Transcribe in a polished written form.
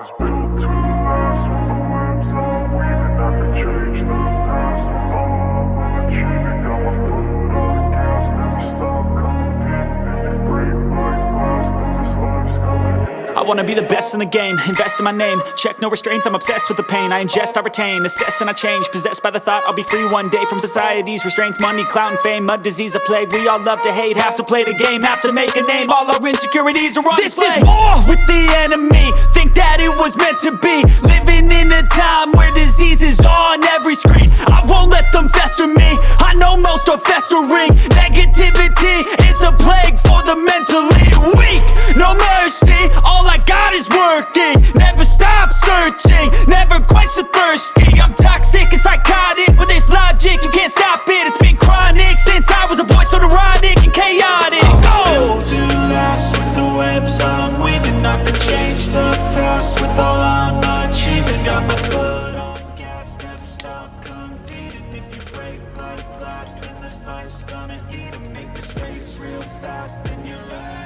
was built to last. With the webs I'm weaving, I could change the past. With all I'm achieving, got my foot on the gas. Never stop competing. If you break like glass, then this life's gonna end. I wanna be the best in the game, invest in my name. Check no restraints, I'm obsessed with the pain. I ingest, I retain, assess and I change. Possessed by the thought I'll be free one day from society's restraints. Money, clout and fame, mud, disease, a plague. We all love to hate, have to play the game, have to make a name. All our insecurities are on display. This is war with the enemy, think that it was meant to be. Living in a time where disease is on every screen. I won't let them fester me, I know most are festering. Negativity is a plague for the mentally weak. No mercy, all I got is working. Never stop searching, never quench the thirsty. I'm toxic and psychotic, with this logic you can't stop it. It's been chronic since I was a boy, so neurotic and chaotic. Built to last. With the webs I'm weaving, I could change the past. With all I'm achieving, got my foot on the gas. Never stop competing. If you break like glass, then this life's gonna eat 'em. Make mistakes real fast, then you learn.